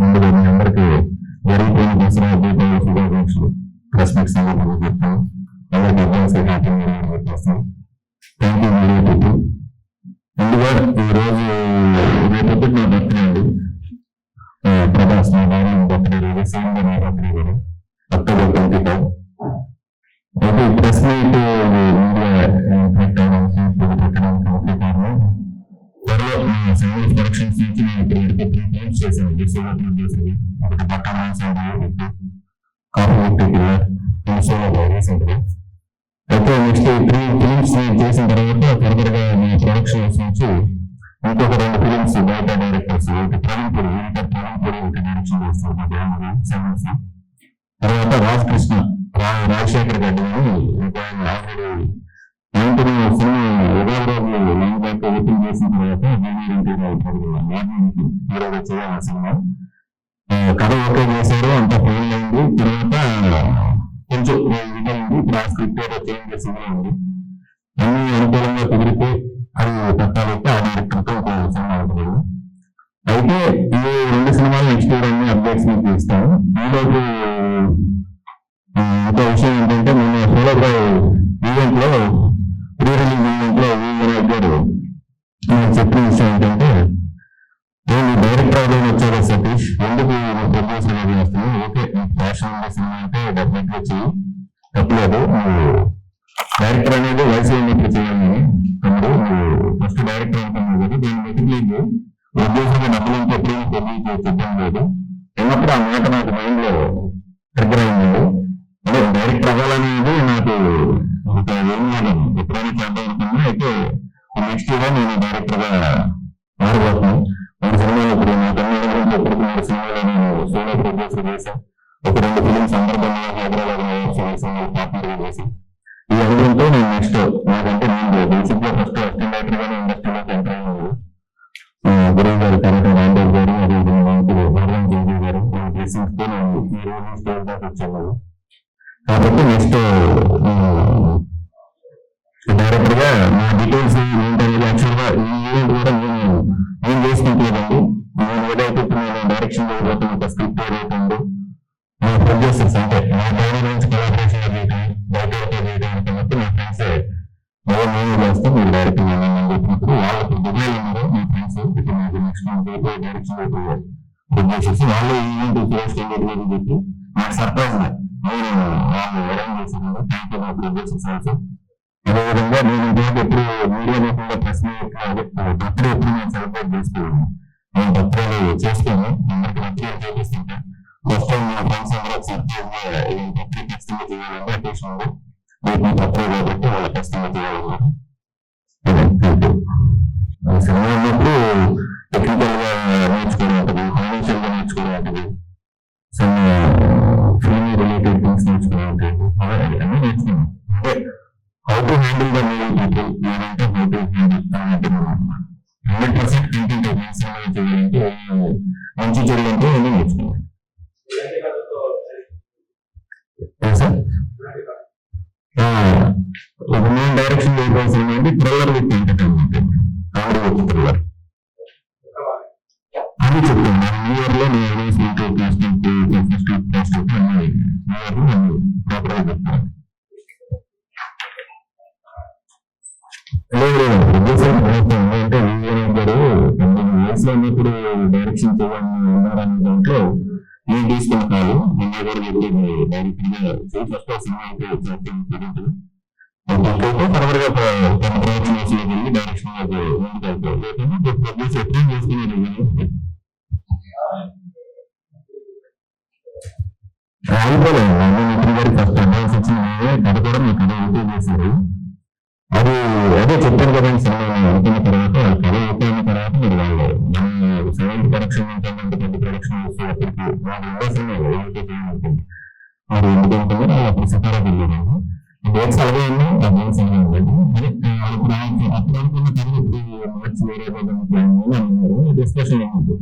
ముందుగా మీ అందరికీ జరిగిపోయిన దసరా దీపావళి శుభాకాంక్షలు ప్రెస్ మీట్ సందర్భంగా చెప్తాను. అందరికీ అడ్వాన్స్ హ్యాపీ న్యూ ఇయర్ చెప్పేస్తాను. Thank you media people. ముందుగా ఈరోజు రేపటి నా బర్త్డే అండి. ప్రభాస్ మా డార్లింగ్ బర్త్డే రోజు సేమ్ గా నా బర్త్డే కూడా October 25. అయితే ప్రెస్ మీట్ మీడియా పెట్టడానికి ముఖ్య కారణం త్వరలో సంగీత ప్రొడక్షన్స్ నుంచి నేను ఇప్పుడు 3 ఫిల్మ్స్ చేశాను. ఒకటి బట్టా కాపీ రీసెంట్గా. అయితే నెక్స్ట్ 3 ఫిల్మ్స్ చేసిన తర్వాత ఫర్దర్ గా మీ ప్రొడక్షన్స్ నుంచి ఇంకొక 2 ఫిల్మ్స్ బయట డైరెక్టర్స్ ఒకటి ప్రవీణ్ ఒకటి డైరెక్షన్ చేస్తారు. తర్వాత రాజకృష్ణ రాజశేఖర్ గారి ఆల్రెడీ 19 సినిమా ఓపెన్ చేసిన తర్వాత హీరోగా చేయాలి సినిమా. కథ ఓకే చేశారు, అంతా ఫైనల్ అయింది. తర్వాత కొంచెం ఇదైంది. ఇప్పుడు ఆ స్క్రిప్ట్ ఏదో చేంజ్ చేసింది ఉంది. అన్ని అనుకూలంగా కుదిరితే అది పెట్టాలైతే ఆ డైరెక్టర్తో ఒక సినిమా అవుతుంది. అయితే ఈ 2 సినిమాలు నెక్స్ట్ ఇయర్ అన్ని అప్డేట్స్ మీకు ఇస్తాను. ఈరోజు ఒక విషయం ఏంటంటే మొన్న సోలోగ్రావ్ ఈవెంట్ లో ప్రీ రిలీజ్ ఈవెంట్ లో వినాయక్ గారు చెప్పిన విషయం ఏంటంటే, నేను డైరెక్టర్ అవ్వడానికి వచ్చాడు సతీష్, ఎందుకు ప్రొడ్యూసర్ గా చేస్తున్నాను, ఓకే ప్యాషన్ సినిమా అంటే డెఫినెట్ గా చెయ్యి, తప్పలేదు. నువ్వు డైరెక్టర్ అనేది వయసు అయినప్పుడు చేయాలని తమ్ముడు, నువ్వు ఫస్ట్ డైరెక్టర్ అవుతున్నావు కదా, దీన్ని మెటిక్లేదు ప్రొడ్యూసర్ డబ్బులు ఉంటే ఎప్పుడైనా ప్రొడ్యూస్ చెప్పడం లేదు అన్నప్పుడు ఆ మాట నాకు మైండ్ లో ట్రిగ్గర్ అయింది. అంటే డైరెక్టర్ అవ్వాలనేది నాకు ఒక ఏం ఎప్పుడైనా చేద్దాం అనుకున్నా. అయితే నెక్స్ట్ ఇయర్ నేను డైరెక్టర్ గా మారిపోతున్నాను. 3 సినిమాలు ఇప్పుడు నా కన్నా ఎప్పుడు 3 సినిమాలు నేను సోలో ప్రొడ్యూసర్ చేశాను. ఒక 2 ఫిలిమ్స్ సందర్భంగా హైదరాబాద్ సినిమాలు పార్ట్నర్ గా చేసి ఈ అనుభవంతో నేను నెక్స్ట్ నాకంటే నేను బేసిక్ గా ఫస్ట్ అసిస్టెంట్ డైరెక్టర్ గానే ఇండస్ట్రీలోకి ఎంటర్ అయినాను. గురువు గారు తర్వాత రాందేవ్ గారు అదేవిధంగా భగవాన్ జేజీ గారు బ్లెస్సింగ్స్ తో నేను ఈ రోజు స్టేజ్ దాకా వచ్చాను. కాబట్టి నెక్స్ట్ డైరెక్టర్ గా నా డీటెయిల్స్ ఏంటనేది యాక్చువల్ గా ఈ ఈవెంట్ కూడా నేను చేసుకుంటలేదండి. నేను ఏదైతే నేను డైరెక్షన్ చేయబోతున్న ఒక స్క్రిప్ట్ ఏదైతే ఉందో నా ప్రొడ్యూసర్స్ అంటే నా బ్యానర్ నుంచి కొలాబరేషన్ చేయడం బయట చేయడం కాబట్టి నా ఫ్రెండ్స్ నేను చేస్తాం, మీరు డైరెక్టర్ చెప్పినప్పుడు వాళ్ళకి దుబాయ్ ఉన్నారు మా ఫ్రెండ్స్. ఇప్పుడు నాకు నెక్స్ట్ మంత్ డైరెక్షన్ ప్రొడ్యూసర్స్ వాళ్ళు ఈవెంట్ ఫేస్ చేయడం చెప్పి నాకు సర్ప్రైజ్ నేను వాళ్ళు అరేంజ్ చేశాను. థ్యాంక్ యూ మా ప్రొడ్యూసర్స్ ఆల్సో. అదేవిధంగా నేను ఎప్పుడు మీడియా లేకుండా ప్రెస్ మీట్ బర్త్డే ఎప్పుడు నేను సెలబ్రేట్ చేసుకోవాలి. నేను బర్త్డే చేసుకోను, అందరికి బర్త్డే చేపిస్తుంటా. ఫస్ట్ టైం మా ఫ్రెండ్స్ అందరూ సర్ప్రైజ్ బర్త్డే ఖచ్చితంగా చేయాలంటే అకేషన్ రేపు బర్త్డే కాబట్టి వాళ్ళ ఖచ్చితంగా చేయాలన్నారు. సినిమా ఉన్నప్పుడు టెక్నికల్ గా నేర్చుకోవడం ఉంటుంది, ఫైనాన్షియల్ గా నేర్చుకోవడం ఉంటుంది, సమ్ ఫిల్మ్ రిలేటెడ్ థింగ్స్ నేర్చుకోవడం ఉంటుంది. అన్నీ నేర్చుకున్నాం. అంటే how to handle the movie people, లేదంటే హౌ టు హ్యాండిల్ 100% కంటెంట్ చేయాలంటే మంచి చేయాలంటే అన్నీ నేర్చుకున్నాం. నేను డైరెక్షన్ చేయవలసింది ఏంటి, thriller with entertainment, comedy with thriller అని చెప్తాను. న్యూ ఇయర్ లో నేను అనౌన్స్మెంట్ ప్లాస్టిక్ న్యూ ఇయర్ లో నేను ప్రాపర్ గా చెప్తాను. ప్రొడ్యూసర్ అంటే విజయనాథ్ గారు 19 years లో ఉన్నప్పుడు డైరెక్షన్ చేయాలని ఉన్నారనే దాంట్లో నేను తీసుకున్న కాదు. నిన్న గారు చెప్పింది డైరెక్టర్ గా ఫస్ట్ సినిమా అయితే చేస్తాను. ఫర్దర్ గా ప్రొడక్షన్ హౌస్ లోకి వెళ్ళి డైరెక్షన్ ముందుకు ప్రొడ్యూస్ ఎప్పుడు చేసుకునేది అయిపోలేదు. నితిన్ గారికి ఫస్ట్ అడ్వాన్స్ ఇచ్చింది కథ కూడా మీ కథ ఓకే చేశారు. అది అదే చెప్పాను కదా సినిమా అనుకున్న తర్వాత కథ ఓకే అయిన తర్వాత మీరు వాళ్ళు మన 7th ప్రొడక్షన్ నుంచి పెద్ద ప్రొడక్షన్ అప్పటికి వాళ్ళు ఉండే సినిమా ఓకే చేయాలనుకుంది. మరి ఎందుకంటే అప్పుడు సితారా వెళ్ళాను డేట్స్ అలాగే ఉన్నాయి, డబ్బులు సినిమా ఉందండి. అప్పుడు అప్పుడు అనుకున్న కథ ఇప్పుడు మార్చి వేరే ప్లాన్ అన్నారు. డిస్కషన్ ఏముంది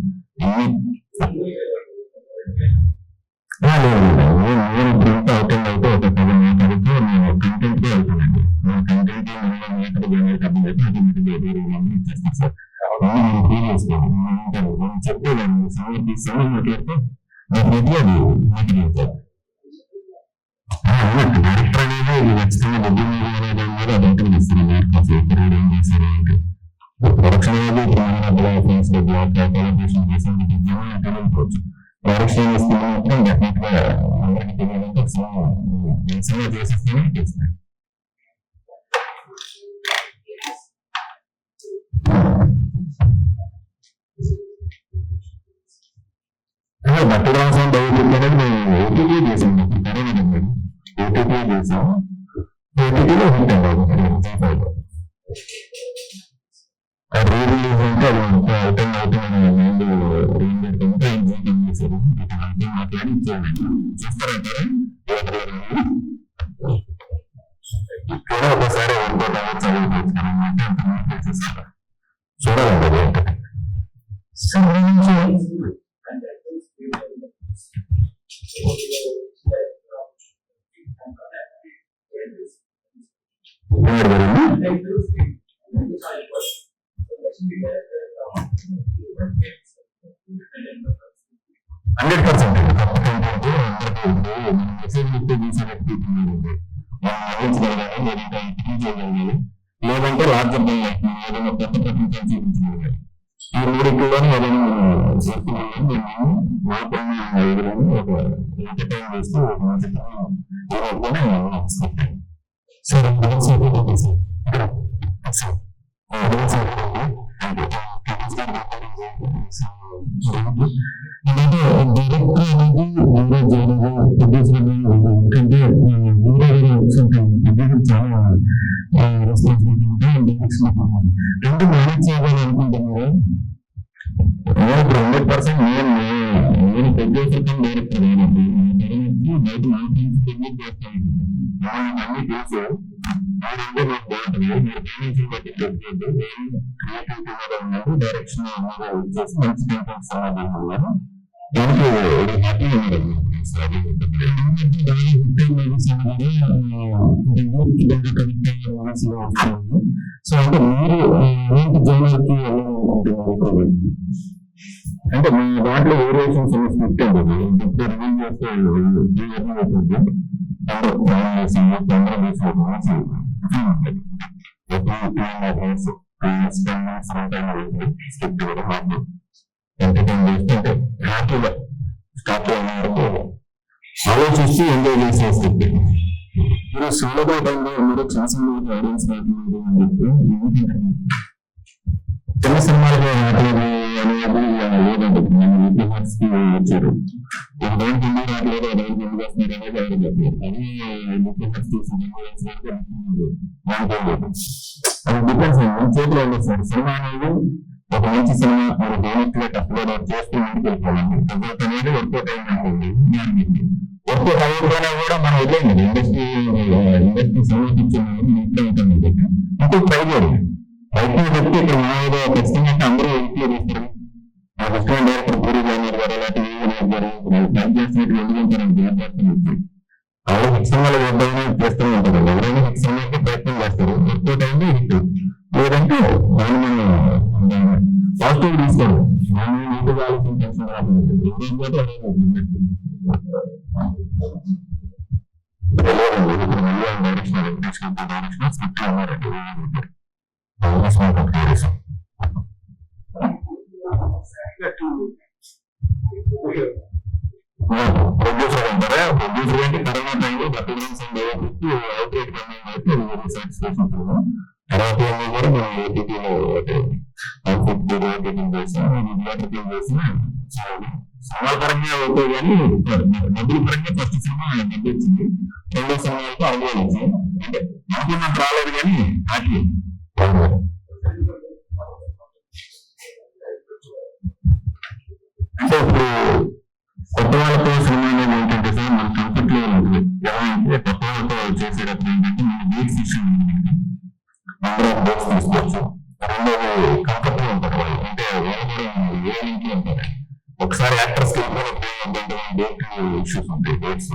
నేను ఇప్పుడు ఇంత అవుతుంది అయితే ఒక కథ నా కథతో నేను కంటెంట్ గా వెళ్తానండి. నా కంటెంట్ ఇచ్చేస్తాను సార్. నేను ఫీల్ చేసుకోవాలి. నేను చెప్పేదాన్ని సమర్పిస్తాను. మాట్లాడితే డెఫినెట్లీ అది మోటివేట్ అన్నట్టు డైరెక్టర్ అనేది ఖచ్చితంగా డబ్బు మీద దాని మీద అది ఉంటుంది ఇస్తారు ఏం చేస్తారు అంటే ప్రొడక్షన్ అనేది ఫ్రెండ్స్ కొలాబరేషన్ చేసేందుకు తెలియకపోవచ్చు. డైరెక్షన్ ఇస్తున్నా మాత్రం డెఫినెట్ గా అందరికి తెలియాలంటే సినిమా చేసేస్తేనే చేస్తాయి. బట్టి రాసం డైరెక్ట్ అనేది మేము ఓటీటీ చేసాం. ఓటీటీ చేసాం. ఓటీటీలో హిట్ అవ్వదు. రీ రిలీజ్ అంటే అది అవుతుంది చేశారు. మాట్లాడి ఇచ్చేది చూస్తారంటారా కూడా ఒకసారి చూడాలండి. లేదంటే రాజ్యం ఏదైనా కొత్త ప్రపంచం చూపించగలగాలి. ఈ మూడింటిలోనే ఏదైనా ఎంటర్టైన్ చేస్తూ చాలా రెస్పాన్సిబిలిటీ ఉంటాయి. రెండు మేనేజ్ చేయాలనుకుంటున్నారు. 100% నేను ప్రొడ్యూసర్ కమ్ డైరెక్టర్ బయట నా ఫ్రెండ్స్ ప్రొడ్యూస్ చేస్తాను. అన్ని చూసి మీరంటే నాకు బాగుంటుంది. మీరు ఫైనాన్షియల్ బట్టి పెట్టలేదు. క్రియేటివిటీ డైరెక్షన్ చేసి మంచి కంటెంట్స్ అన్నారు. దానికి హ్యాపీ ఉన్నారు. సో అంటే మీరు ఏంటి జైనర్కి అంటే మీ దాంట్లో వేరియేషన్స్ స్క్రిప్ట్ ఉంటుంది. ఇప్పుడు రిలీజ్ చేస్తే స్క్రిప్ట్ కూడా మాకు ఎంటర్టైన్ చేస్తే అంటే హ్యాపీగా స్టార్ట్ ఆలోచించి ఎంజాయ్ చేసే స్క్రిప్ట్. మీరు సోలోగా టైంలో మీరు చిన్న సినిమాకి ఆడియన్స్ రావట్లేదు అని చెప్పి చిన్న సినిమాలకి రావట్లేదు అనేది లేదండి. నేను ఈపీఎస్ కి వచ్చారు. ఒక దానికి ఎందుకు రావట్లేదు, ఆ దానికి ఎందుకు వస్తున్నారు అనేది ఎవరు చెప్పలేదు. అది ఈపీఎస్ అది డిపెండ్స్ మన చేతిలో ఉండదు సార్. సినిమా అనేది ఒక మంచి సినిమా మీరు డైరెక్ట్ గా కష్టపడి చేస్తూ ముందుకు వెళ్ళిపోవాలి. రిజల్ట్ అనేది వర్కౌట్ అయింది. వర్కౌట్ అయిపోయినా కూడా మనం వెళ్ళండి ఇండస్ట్రీ సినిమా కూర్చొని ఇంట్లో ఉంటుంది. ఇంకో ట్రై చేయాలి. ప్రయత్నం చెప్తే ఇక్కడ మా ఏదో ఖచ్చితంగా అందరూ ఇంట్లో చేస్తారు. నాకు ఇష్టమైన డైరెక్టర్ పూరి జగన్నాథ్ గారు లేకపోతే ట్రై చేసినట్టు ఎందుకంటారు. అలాగే సినిమాలు ఎవరైనా చేస్తూనే ఉంటారు. ఎవరైనా సినిమాకి ప్రయత్నం చేస్తారు. వర్కౌట్ అయింది హిట్. లేదంటే దాన్ని మనం పాజిటివ్ తీసుకోండి. మనం నీటిగా ఆలోచించాల్సిన ప్రొడ్యూసర్ అంటారా? ప్రొడ్యూసర్ అంటే కరోనా టైంలో సాటిస్ఫాక్షన్. తర్వాత కూడా మనం ఏపీలో సినిమా పరంగా ఓకే కానీ డబ్బుల పరంగా ఫస్ట్ సినిమా డబ్బు వచ్చింది. రెండో సినిమాలకు అనుభవం వచ్చింది. అంటే నాకు నాకు రాలేదు కానీ హ్యాపీ. అంటే ఇప్పుడు కొత్త వాళ్ళతో సినిమా అనేది ఏంటంటే సార్ మన కంఫర్ట్ లెవెల్ ఉంటుంది. ఎలా అంటే కొత్త వాళ్ళతో చేసేటప్పుడు ఏంటంటే మన బేస్ ఇష్యూ ఉంటుంది. అందరూ బేస్ తీసుకోవచ్చు. రెండోది కంఫర్ట్ గా ఉంటారు వాళ్ళు. అంటే వాళ్ళు కూడా ఏ ఇంట్లో ఉంటారు. ఒకసారి యాక్టర్స్ డేట్ ఇష్యూస్ ఉంటాయి. డేట్స్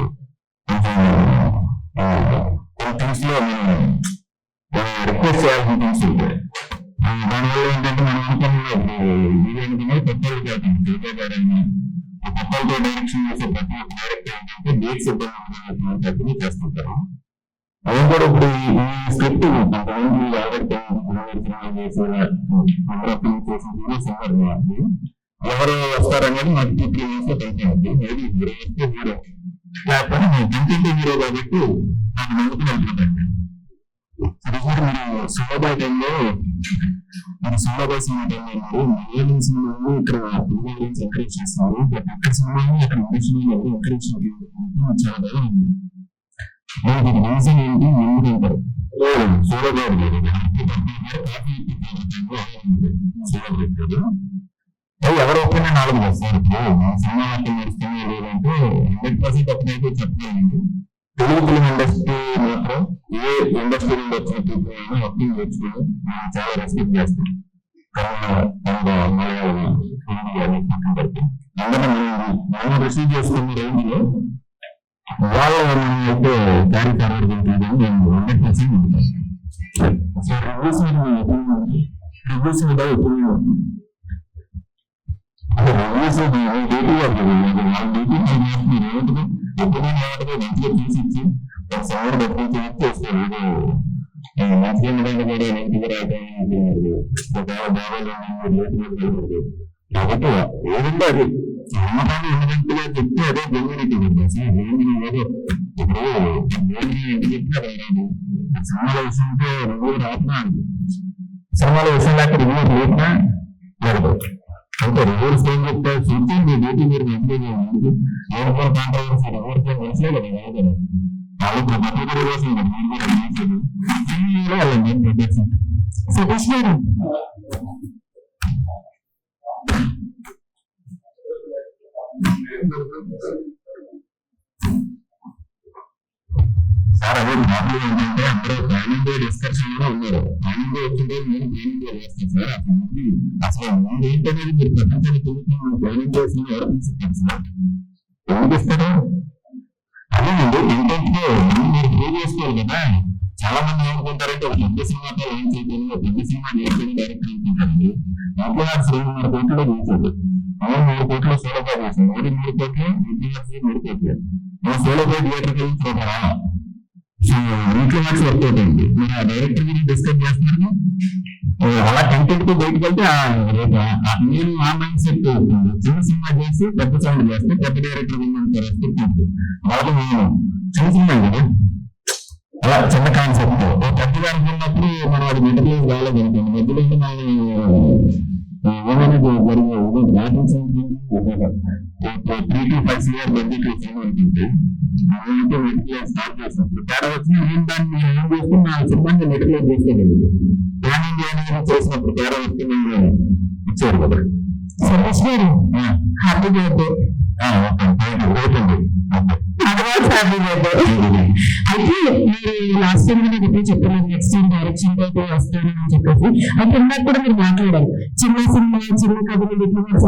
కొన్ని థింగ్స్ లో మనం రిక్వెస్ట్ చేయాల్సిన థింగ్స్ ఉంటాయి. దానివల్ల ఏంటంటే మనం అనుకున్న కొత్త వాళ్ళకి వెళ్తాం. సినిమాలతో డైరెక్షన్ చేసే ప్రతి ఒక్క డైరెక్టర్ ఏంటంటే డేట్స్ ఇబ్బంది చేస్తుంటారు. నేను కూడా ఇప్పుడు ఈ స్క్రిప్ట్ కొంతమంది ఎవరు వస్తారనేది నాకు 2-3 months లో తెలిసింది. మేబీ హీరో వస్తే హీరో, లేకపోతే నేను కంటెంట్ హీరో కాబట్టి నాకు ముందుకు వెళ్తుందండి. మీరు సులభ టైంలో మన సులభ సినిమా టైంలో మలయాళం సినిమాలు ఇక్కడ ఎంకరేజ్ చేస్తారు. బట్ అక్కడ సినిమాలు అక్కడ ఇండస్ట్రీలో ఎవరు ఎంకరేజ్ చాలా బాగా ఉంది. దానికి రీజన్ ఏంటి? ఎందుకంటారు సూర్యబాబు ఎవరు ఒప్పుకునే 4 వస్తారు. సినిమా నడుస్తున్నా లేదంటే 100% ఒప్పునైతే చెప్పలేదండి. తెలుగు ఫిలిం ఇండస్ట్రీ మాత్రం ఏ ఇండస్ట్రీ నుండి వచ్చిన పీపుల్ ఒప్పుని నేర్చుకుని మనం చాలా రెస్పెక్ట్ చేస్తాం. కన్నడ, మలయాళం, హిందీ అని పక్కన పెడితే అందులో మనం రిసీవ్ చేసుకున్న రేంజ్ లో వాళ్ళు అయితే క్యారీ ఫార్వర్డ్ ఉంటుందని నేను 100% ఉంటాను. సో రివ్యూస్ మీద రివ్యూస్ మీద ఒపీనియన్ రివ్యూస్ డ్యూటీ ఒపీనియన్ ఏమంటే మంచిగా తీసిచ్చి ఒక సౌండ్ పెట్టుకుంటే చేస్తారు. మంచిగా కూడా మంచిగా రాయడం ఒకవేళ బాగాలేదు కాబట్టి ఏదంటే అది నమ్మకాన్ని ఉన్నదంతగా చెప్తే అదే జెన్యూనిటీ ఉంది. అసలు జెన్యూనిటీ ఇప్పుడు జెన్యూనిటీ చెప్తే అది రాదు. సినిమాల విషయంతో రివ్యూ రాకుండా సినిమాల విషయం లేక రివ్యూ లేకుండా జరగదు. అంటే రివ్యూస్ ఏం చెప్తారు చూస్తే మీ డ్యూటీ మీరు మంచిగా ముందుకు నేను కూడా కాంట్రవర్సీ రివ్యూస్ మంచిగా కదా రాదు. వాళ్ళు బట్టలు వేసింది వెళ్ళండి. సతీష్ గారు సార్ అదే ప్రాబ్లం ఏంటంటే అందరూ ప్లానింగ్ డిస్కషన్ లో ఉన్నారు. ప్లానింగ్ వచ్చింటే నేను ప్లానింగ్ చేస్తాను సార్. అసలు మీరు ఏంటనేది మీరు ప్రపంచాన్ని చూసి ప్లానింగ్ చేసిన ఎవరు తీసుకుంటారు సార్? ఎందుకు ఇస్తారు? అదేనండి ఇంటెంట్ మీరు ప్రూవ్ చేసుకోవాలి కదా. చాలా మంది ఏమనుకుంటారంటే ఒక పెద్ద సినిమాతో ఏం చేయలేదు, పెద్ద సినిమా చేయలేదు డైరెక్టర్ అనుకుంటారండి. దాంట్లో 3 కోట్లు చేశాడు. 3 కోట్లు సోలోగా చేశాను. 3 కోట్లు 3 కోట్లు నేను సోలోగా థియేటర్కి వెళ్ళి చూడరా. సో ఇంట్లో వర్క్స్ వర్క్ అవుతుంది. మీరు ఆ డైరెక్టర్ గురించి డిస్కస్ చేస్తున్నారు. అలా కంటెంట్ తో బయటకు వెళ్తే నేను ఆ మైండ్ సెట్ చిన్న సినిమా చేసి పెద్ద సౌండ్ చేస్తే పెద్ద డైరెక్టర్ రెస్పెక్ట్ ఉంటుంది. వాళ్ళకి నేను చిన్న సినిమా కదా అలా చిన్న కాన్సెప్ట్ పెద్దగా అనుకున్నప్పుడు మనం అది మెటీరియల్ కాలేదు అనుకోండి. మధ్యలో ఏమైనా జరిగే batting 3 to 5 years budget cinema అనుకుంటే మెటీరియల్ స్టార్ట్ చేసినప్పుడు తేడా వచ్చినా నేను దాన్ని ఏం చేస్తే నా సిబ్బంది మెటీరియల్ చేసుకోగలిగింది. ప్లానింగ్ అనేది చేసినప్పుడు తేడా వస్తే నేను ఇచ్చారు కదా. సతీష్ గారు హ్యాపీ బర్త్డే. అయితే మీరు లాస్ట్ టైం కూడా చెప్పారు నెక్స్ట్ టైం డైరెక్షన్ అయితే వస్తాను అని చెప్పేసి. అయితే ఇందాక కూడా మీరు మాట్లాడారు చిన్న సినిమా చిన్న కథలు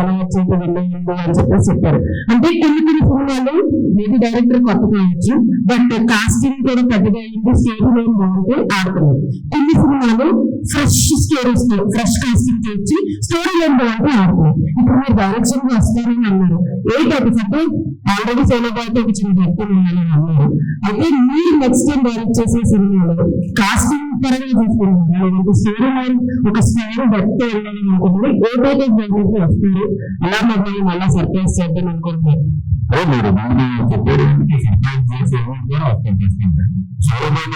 ఎలా వచ్చేది వెళ్ళండి అని చెప్పేసి చెప్పారు. అంటే కొన్ని సినిమాలు మేబీ డైరెక్టర్ కొత్త కావచ్చు, బట్ కాస్టింగ్ కూడా పెద్దగా అయింది, స్టోరీ లైన్ బాగుంటే ఆడుతున్నారు. కొన్ని సినిమాలు ఫ్రెష్ స్టోరీస్ తో ఫ్రెష్ కాస్టింగ్ చేసి స్టోరీ లైన్ బాగుంటే ఆడుతున్నారు. ఇప్పుడు మీరు డైరెక్షన్ వస్తారని అన్నారు. ఏ టాపిక్స్ అంటే ఆల్రెడీ సోలో బాయ్తో ఒక చిన్న భక్తులు ఉన్నారని అన్నారు. అయితే మీరు నెక్స్ట్ టైం డైరెక్ట్ చేసే సినిమాలో కాస్టింగ్ పరంగా చూసుకున్నారు, లేదంటే స్టోరీ లైన్ ఒక స్టైల్ భక్తి వెళ్ళాలని అనుకుంటున్నారు. ఏ టైప్ డైరెక్ట్ వస్తారు అలా మమ్మల్ని మళ్ళీ సర్ప్రైజ్ చేద్దాం అనుకుంటున్నారు? మీరు చెప్పేది సర్ప్రైజ్ చేసే కూడా వస్తుంది. సోలో బాయ్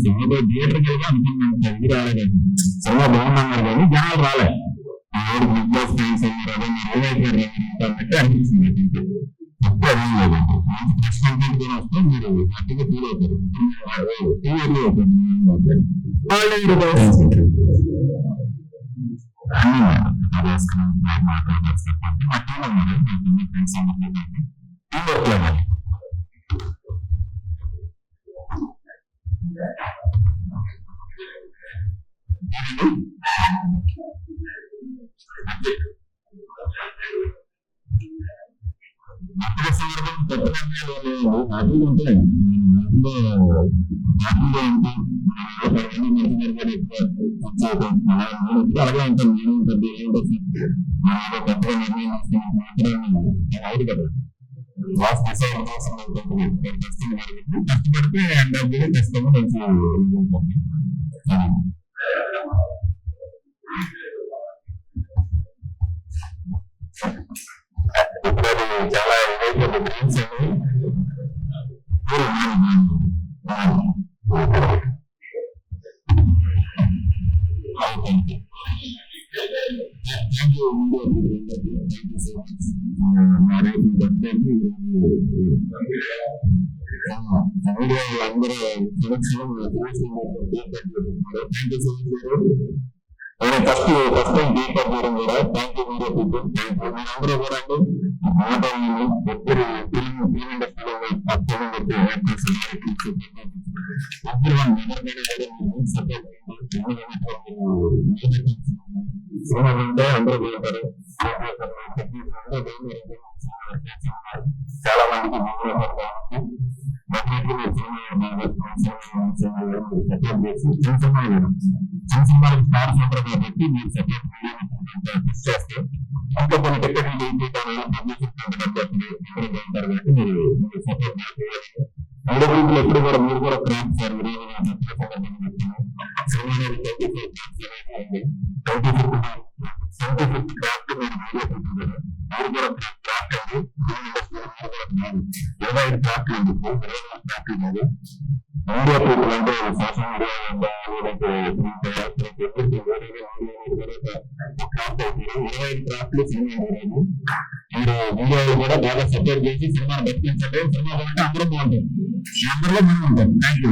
సినిమాలో థియేటర్కి వెళ్ళి అనుకున్నాను ఇది రాలేదు, సినిమా బాగున్నారు కానీ జనాలు రాలేదు. బిగ్ బాస్ ఫ్యాన్స్ అయ్యారు అదే మీరు ఏమైతే అనిపిస్తుంది. ఎక్కువ అదేం లేదండి. ఫ్రెష్ కంటెంట్ కూడా వస్తే మీరు హ్యాపీగా ఫీల్ అవుతారు. క్లియర్లీ అవుతారు. అక్కడ సందర్భం హ్యాపీగా ఉంటాయండి. హ్యాపీగా ఉంటాయి. అలాగే ఉంటాను నేను పెద్దగా నిర్ణయం అవును కదా లాస్ట్ డిసైడ్ కష్టపడితే ఎండ్ ఆఫ్ ది డే ఖచ్చితంగా మంచి చాలా డ్రీమ్స్ అందరూ ఫస్ట్ ఫస్ట్ టైం దీపక్ చేయడం కూడా థ్యాంక్ యూ మీడియా పీపుల్ అందరూ కూడా అండి ఎప్పుడు ఫిలిం ఇండస్ట్రీలో సినిమా ఉంటే అందరూ పోతారు చాలా మందికి సపోర్ట్ చేసి చిన్న సినిమాలకు స్టార్ సెంటర్ కాబట్టి మీరు సపోర్ట్ చేస్తే ఇంకా కొన్ని టెక్నికల్ ఉంటారు కాబట్టి మీరు సపోర్ట్ మూడో గ్రూపులు ఎప్పుడు కూడా మీరు కూడా క్రాఫ్ట్ సార్ సైంటిఫిక్ క్రాఫ్ట్ మీరు కూడా క్రాఫ్ట్ అండి 25 క్రాఫ్ట్లు ఉంది క్రాఫ్ట్ కాదు మీడియా పీపుల్ అంటే సోషల్ మీడియా క్రాఫ్ట్ అవుతుంది 25 క్రాఫ్ట్లు సినిమా మీరు మీడియాలో కూడా బాగా సపోర్ట్ చేసి సినిమాను బతికించండి సినిమా బాగుంటే అందరూ బాగుంటుంది అందరిలో మనం ఉంటాం థ్యాంక్ యూ